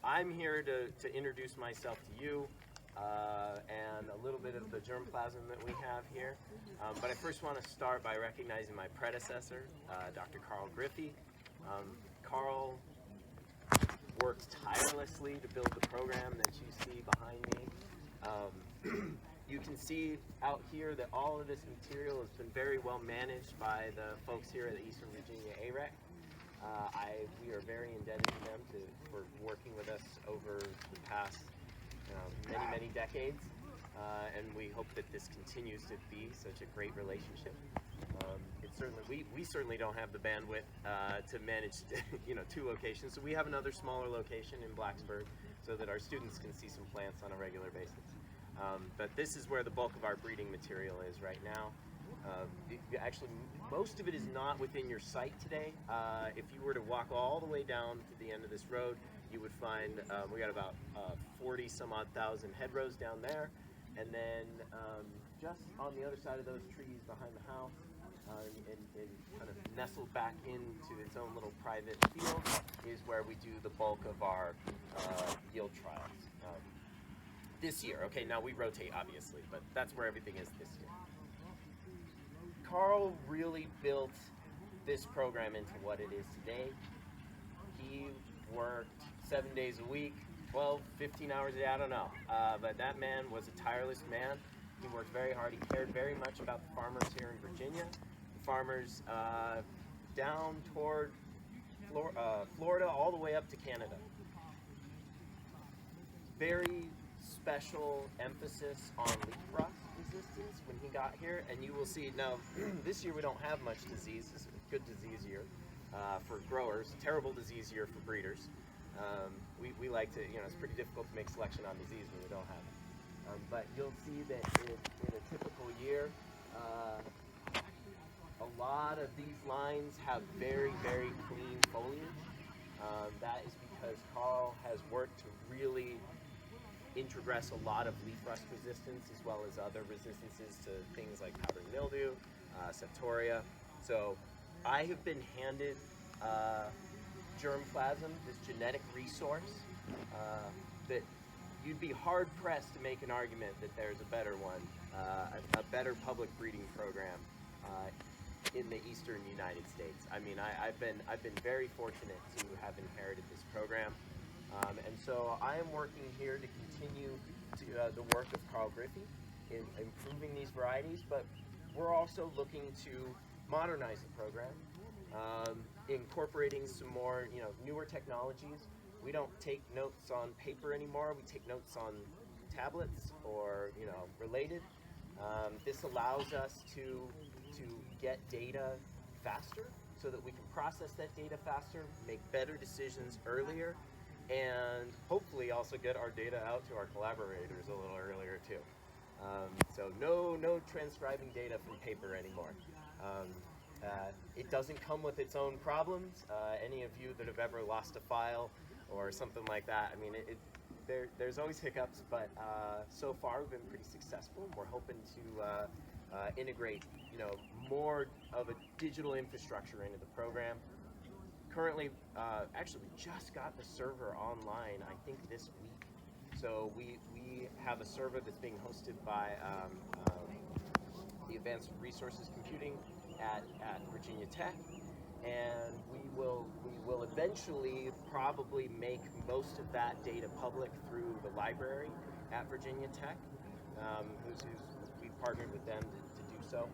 I'm here to introduce myself to you and a little bit of the germplasm that we have here. But I first want to start by recognizing my predecessor, Dr. Carl Griffey. Carl worked tirelessly to build the program that you see behind me. You can see out here that all of this material has been very well managed by the folks here at the Eastern Virginia AREC. We are very indebted to them for working with us over the past many decades, and we hope that this continues to be such a great relationship. We certainly don't have the bandwidth to manage two locations, so we have another smaller location in Blacksburg so that our students can see some plants on a regular basis. But this is where the bulk of our breeding material is right now. Actually, most of it is not within your site today. If you were to walk all the way down to the end of this road, you would find we got about 40 some odd thousand head rows down there, and then just on the other side of those trees behind the house, and kind of nestled back into its own little private field, is where we do the bulk of our yield trials. This year, okay, now we rotate obviously, but that's where everything is this year. Carl really built this program into what it is today. He worked 7 days a week, 12, 15 hours a day, I don't know. But that man was a tireless man. He worked very hard. He cared very much about the farmers here in Virginia, the farmers down toward Florida all the way up to Canada. Very special emphasis on leaf rust resistance when he got here, and you will see now this year we don't have much disease. This is a good disease year for growers, terrible disease year for breeders. We like to, it's pretty difficult to make selection on disease when we don't have it. But you'll see that in a typical year, a lot of these lines have very clean foliage. That is because Carl has worked to really introgress a lot of leaf rust resistance as well as other resistances to things like powdery mildew, septoria. So I have been handed germplasm, this genetic resource, that you'd be hard pressed to make an argument that there's a better one, a better public breeding program in the eastern United States. I mean, I've been very fortunate to have inherited this program. And so I am working here to continue the work of Carl Griffey in improving these varieties, but we're also looking to modernize the program, incorporating some more, newer technologies. We don't take notes on paper anymore. We take notes on tablets or, related. This allows us to get data faster so that we can process that data faster, make better decisions earlier, and hopefully also get our data out to our collaborators a little earlier too. So no transcribing data from paper anymore. It doesn't come with its own problems. Any of you that have ever lost a file or something like that, I mean, there's always hiccups, but so far we've been pretty successful. We're hoping to integrate, more of a digital infrastructure into the program. Currently, actually, we just got the server online, I think this week. So we have a server that's being hosted by the Advanced Resources Computing at Virginia Tech, and we will eventually probably make most of that data public through the library at Virginia Tech, we've partnered with them to do so.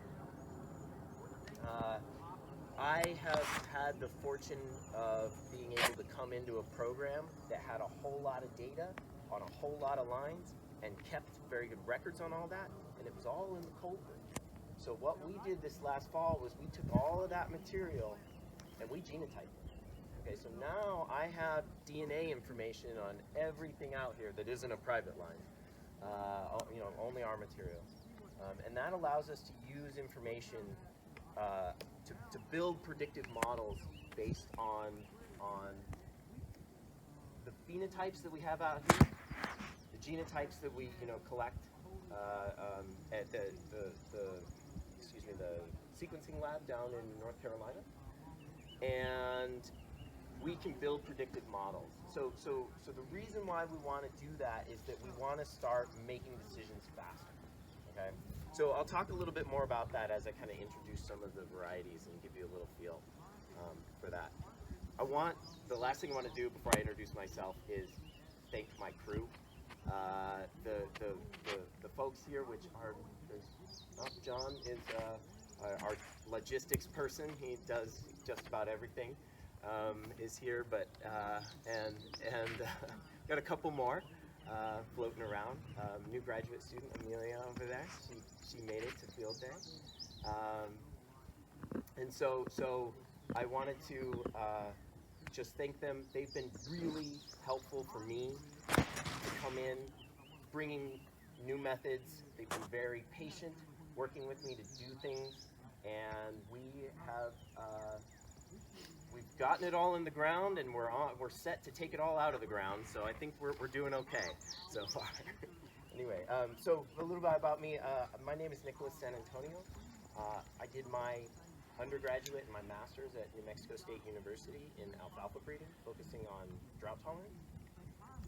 I have had the fortune of being able to come into a program that had a whole lot of data on a whole lot of lines and kept very good records on all that, and it was all in the cold room. So what we did this last fall was we took all of that material and we genotyped it. Okay, so now I have DNA information on everything out here that isn't a private line, only our materials. And that allows us to use information to build predictive models based on the phenotypes that we have out here, the genotypes that we collect at the sequencing lab down in North Carolina, and we can build predictive models. So the reason why we want to do that is that we want to start making decisions faster. Okay. So I'll talk a little bit more about that as I kind of introduce some of the varieties and give you a little feel for that. The last thing I want to do before I introduce myself is thank my crew. The folks here, which are, John is our logistics person. He does just about everything. Is here, but got a couple more floating around. New graduate student Amelia over there. She made it to field day, and so I wanted to just thank them. They've been really helpful for me to come in, bringing new methods. They've been very patient, working with me to do things, and we've gotten it all in the ground, and we're set to take it all out of the ground. So I think we're doing okay so far. Anyway, so a little bit about me. My name is Nicholas Santantonio. I did my undergraduate and my master's at New Mexico State University in alfalfa breeding, focusing on drought tolerance.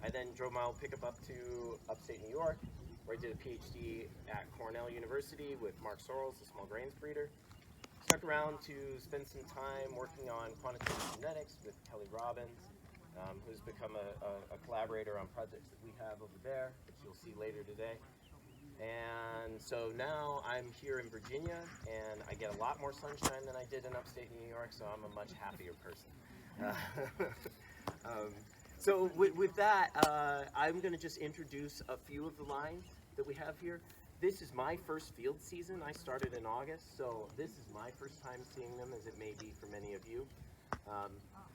I then drove my old pickup up to upstate New York, where I did a PhD at Cornell University with Mark Sorrells, the small grains breeder. Stuck around to spend some time working on quantitative genetics with Kelly Robbins, who's become a collaborator on projects that we have over there, which you'll see later today. And so now I'm here in Virginia, and I get a lot more sunshine than I did in upstate New York, so I'm a much happier person. So with that, I'm going to just introduce a few of the lines that we have here. This is my first field season. I started in August, so this is my first time seeing them, as it may be for many of you.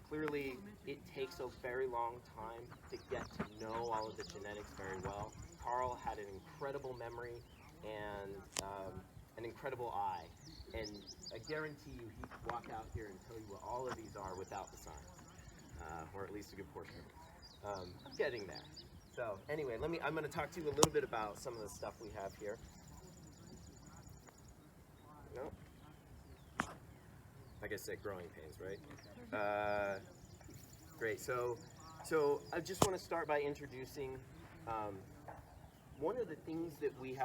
Clearly, it takes a very long time to get to know all of the genetics very well. Carl had an incredible memory and an incredible eye, and I guarantee you he could walk out here and tell you what all of these are without the sign, or at least a good portion of it. I'm getting there. So anyway, I'm going to talk to you a little bit about some of the stuff we have here. No? Like I said, growing pains, right? Great. So I just want to start by introducing one of the things that we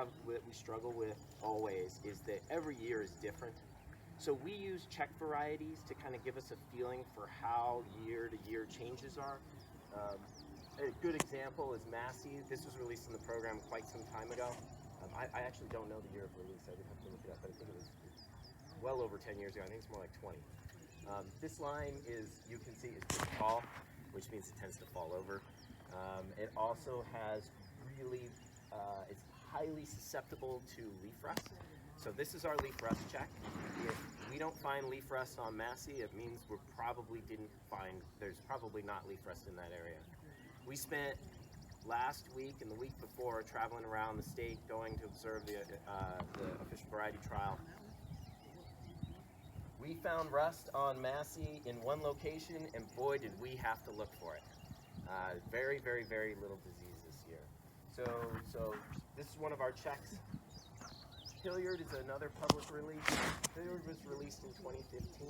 struggle with always is that every year is different. So we use check varieties to kind of give us a feeling for how year to year changes are. A good example is Massey. This was released in the program quite some time ago. I actually don't know the year of release. I would have to look it up, but I think it was well over 10 years ago. I think it's more like 20. This line you can see, is pretty tall, which means it tends to fall over. It also has it's highly susceptible to leaf rust. So this is our leaf rust check. If we don't find leaf rust on Massey, it means there's probably not leaf rust in that area. We spent last week and the week before traveling around the state, going to observe the official variety trial. We found rust on Massey in one location, and boy, did we have to look for it. Very, very, very little disease this year. So this is one of our checks. Hilliard is another public release. Hilliard was released in 2015.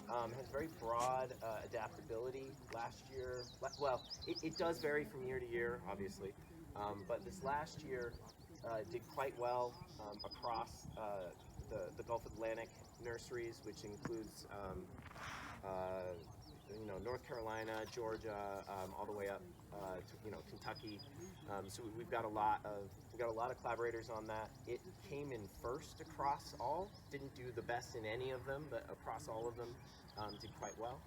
Has very broad adaptability. Last year, well, it does vary from year to year, obviously, but this last year did quite well across the Gulf Atlantic nurseries, which includes North Carolina, Georgia, all the way up to Kentucky. So we've got a lot of collaborators on that. It came in first across all. Didn't do the best in any of them, but across all of them did quite well.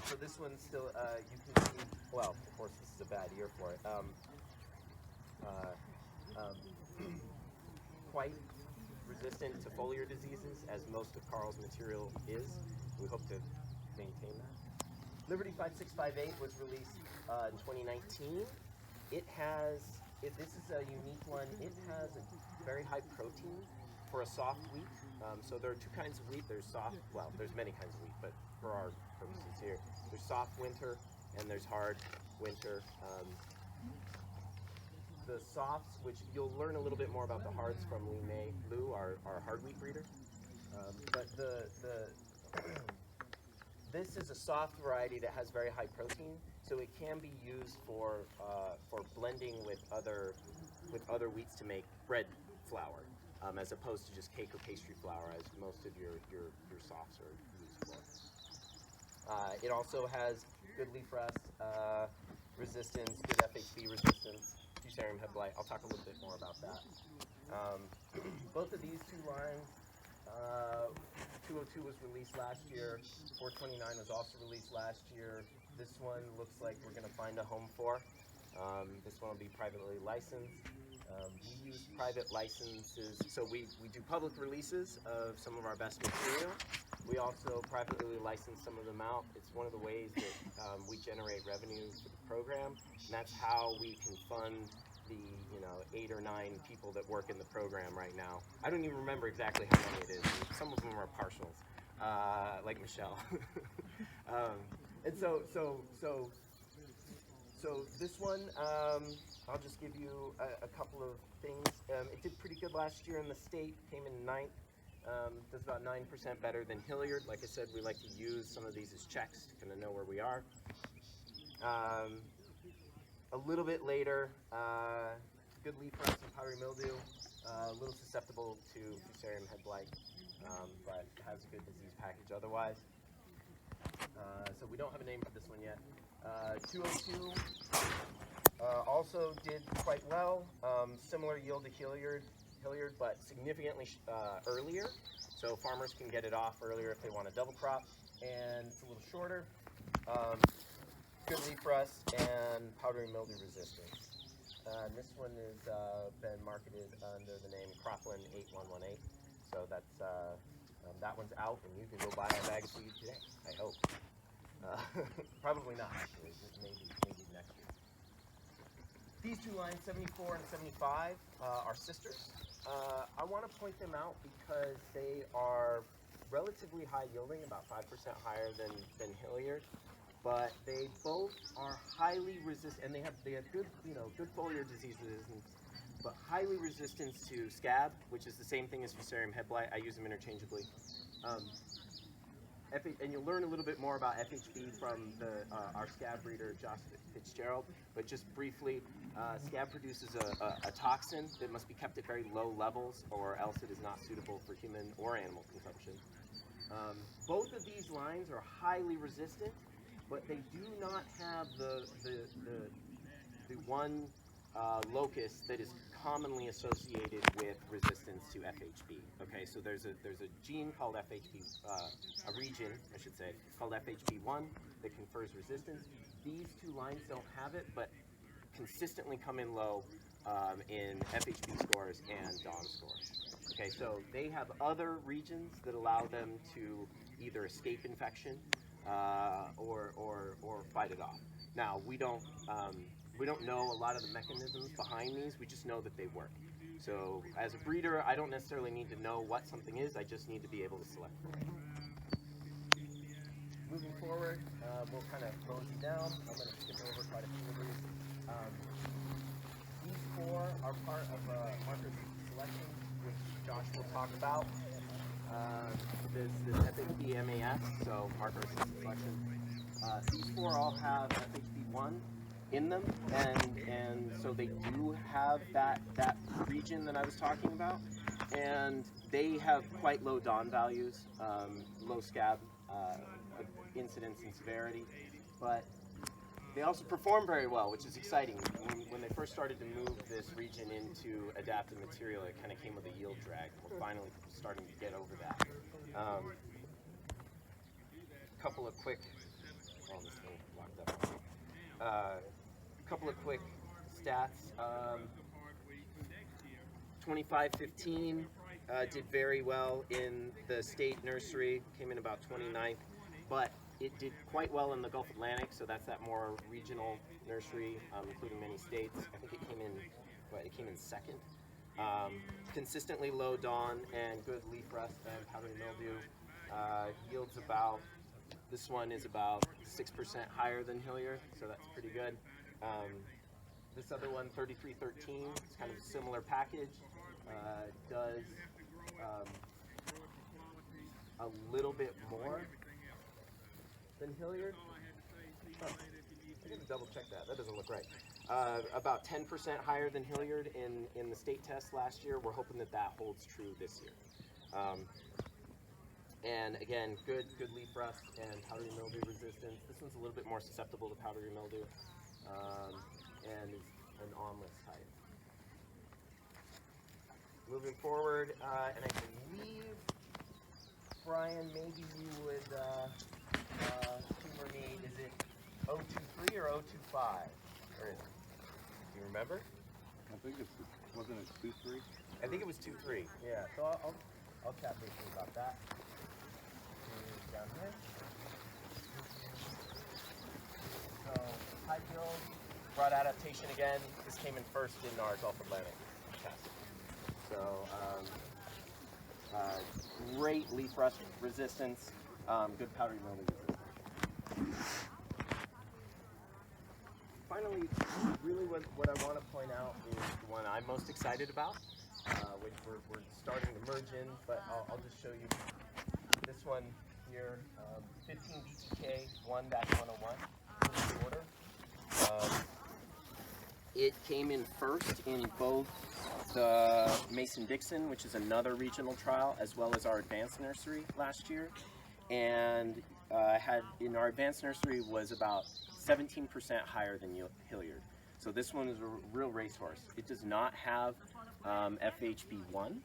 So this one still, you can see. Well, of course, this is a bad year for it. Quite resistant to foliar diseases, as most of Carl's material is. We hope to maintain that. Liberty 5658 was released in 2019. This is a unique one. It has a very high protein for a soft wheat. So there are two kinds of wheat. There's soft, well, there's many kinds of wheat, but for our purposes here, there's soft winter and there's hard winter. The softs, which you'll learn a little bit more about the hards from Lou, our hard wheat breeder. But this is a soft variety that has very high protein, so it can be used for blending with other wheats to make bread flour, as opposed to just cake or pastry flour, as most of your softs are used for. It also has good leaf rust resistance, good FHB resistance, Fusarium head blight. I'll talk a little bit more about that. Both of these two lines, 202 was released last year, 429 was also released last year. This one looks like we're going to find a home for. This one will be privately licensed. We use private licenses, so we do public releases of some of our best material. We also privately license some of them out. It's one of the ways that we generate revenue for the program, and that's how we can fund the 8 or 9 people that work in the program right now. I don't even remember exactly how many it is. Some of them are partials, like Michelle. And so this one, I'll just give you a couple of things. It did pretty good last year in the state, came in 9th. Does about 9% better than Hilliard. Like I said, we like to use some of these as checks to kind of know where we are. A little bit later, good leaf rust and powdery mildew, a little susceptible to Fusarium head blight, but has a good disease package otherwise. So we don't have a name for this one yet. 202 also did quite well, similar yield to Hilliard, but significantly earlier, so farmers can get it off earlier if they want a double crop, and it's a little shorter. Good leaf rust and powdery mildew resistance. This one has been marketed under the name Cropland 8118, so that's that one's out, and you can go buy a bag of seed today, I hope. Probably not, actually, just maybe next year. These two lines, 74 and 75, are sisters. I want to point them out because they are relatively high yielding, about 5% higher than Hilliard, but they both are highly resistant, and they have good good foliar disease resistance, but highly resistant to scab, which is the same thing as Fusarium head blight. I use them interchangeably. And you'll learn a little bit more about FHB from our scab breeder, Josh Fitzgerald. But just briefly, scab produces a toxin that must be kept at very low levels, or else it is not suitable for human or animal consumption. Both of these lines are highly resistant, but they do not have the one locus that is commonly associated with resistance to FHB. Okay, so there's a gene called FHB, a region, I should say, called FHB1 that confers resistance. These two lines don't have it, but consistently come in low in FHB scores and DOM scores. Okay, so they have other regions that allow them to either escape infection or fight it off. Now, we don't know a lot of the mechanisms behind these. We just know that they work. So as a breeder, I don't necessarily need to know what something is. I just need to be able to select for it. Moving forward, we'll kind of mosey down. I'm going to skip over quite a few of these. These four are part of markers selection, which Josh will talk about. This FHB MAS, so marker assisted selection. These four all have FHB1 in them, and so they do have that region that I was talking about, and they have quite low DON values, low scab incidence and severity, but they also perform very well, which is exciting. When they first started to move this region into adapted material, it kind of came with a yield drag. We're finally starting to get over that. Couple of quick, oh, this thing locked up. Couple of quick stats. 2515 did very well in the state nursery, came in about 29th, but it did quite well in the Gulf Atlantic, so that's that more regional nursery, including many states. I think it came in second. Consistently low DON and good leaf rust and powdery mildew. Yields about, this one is about 6% higher than Hilliard, so that's pretty good. This other one, 3313, it's kind of a similar package. Does a little bit more. than Hilliard. Oh, I gotta double check that. That doesn't look right. About 10% higher than Hilliard in the state test last year. We're hoping that that holds true this year. And again, good leaf rust and powdery mildew resistance. This one's a little bit more susceptible to powdery mildew, and is an awnless type. Moving forward, and I believe, Brian, maybe you would humor me. Is it 023 or 025? Or is it? Do you remember? I think it's, wasn't it 2-3? I think it was 2-3. Yeah. So I'll chat briefly about that. Down here. So high yield, broad adaptation again. This came in first in our Gulf Atlantic test. So great leaf rust resistance, good powdery mildew resistance. Finally, really what I want to point out is the one I'm most excited about, which we're starting to merge in, but I'll just show you this one here, 15 BTK 1-101 order. It came in first in both the Mason-Dixon, which is another regional trial, as well as our advanced nursery last year, and had in our advanced nursery was about 17% higher than Hilliard. So this one is a real racehorse. It does not have FHB1,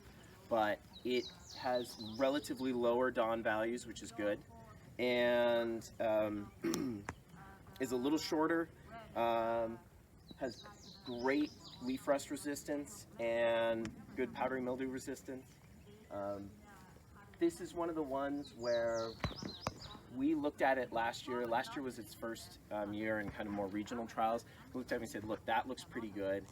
but it has relatively lower dawn values, which is good, and is a little shorter, has great leaf rust resistance and good powdery mildew resistance. This is one of the ones where we looked at it last year. Last year was its first year in kind of more regional trials. We looked at it and said, look, that looks pretty good.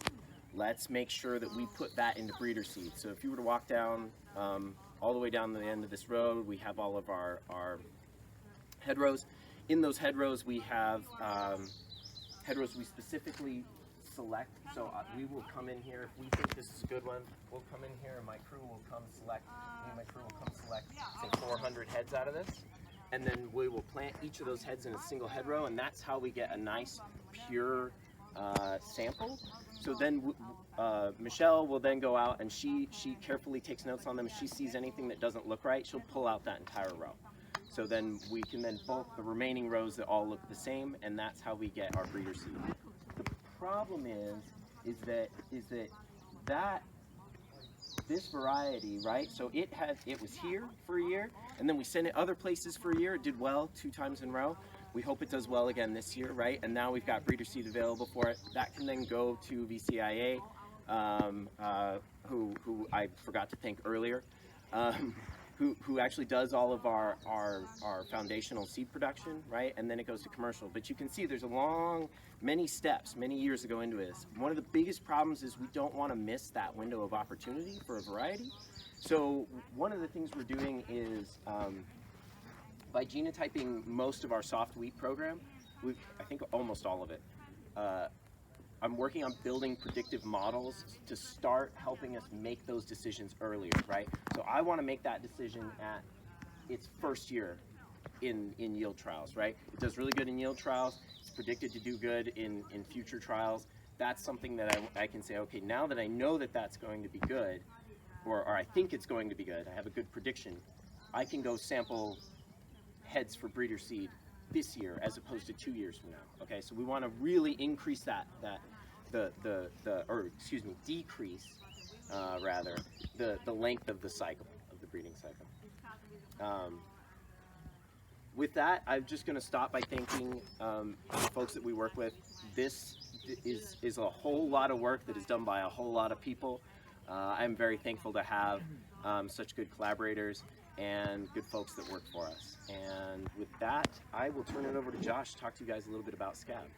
Let's make sure that we put that into breeder seed. So if you were to walk down all the way down to the end of this road, we have all of our hedgerows. In those hedgerows, we have hedgerows we specifically select. So we will come in here, if we think this is a good one, we'll come in here and my crew will come select, me and my crew will come select, say 400 heads out of this. And then we will plant each of those heads in a single hedgerow, and that's how we get a nice, pure sample. So then Michelle will then go out and she carefully takes notes on them. If she sees anything that doesn't look right, she'll pull out that entire row. So then we can then bulk the remaining rows that all look the same, and that's how we get our breeder seed. The problem is that this variety, right? So it was here for a year, and then we sent it other places for a year. It did well 2 times in a row. We hope it does well again this year, right? And now we've got breeder seed available for it. That can then go to VCIA, who I forgot to thank earlier, who actually does all of our foundational seed production, right? And then it goes to commercial. But you can see there's many steps, many years to go into this. One of the biggest problems is we don't want to miss that window of opportunity for a variety. So one of the things we're doing is by genotyping most of our soft wheat program, I think almost all of it, I'm working on building predictive models to start helping us make those decisions earlier, right? So I want to make that decision at its first year in yield trials, right? It does really good in yield trials. It's predicted to do good in future trials. That's something that I can say, okay, now that I know that that's going to be good, or I think it's going to be good, I have a good prediction, I can go sample heads for breeder seed this year as opposed to 2 years from now. Okay, so we want to really increase decrease rather the length of the cycle, of the breeding cycle. With that, I'm just going to stop by thanking the folks that we work with. This is a whole lot of work that is done by a whole lot of people. I'm very thankful to have such good collaborators and good folks that work for us. And with that, I will turn it over to Josh to talk to you guys a little bit about Scab.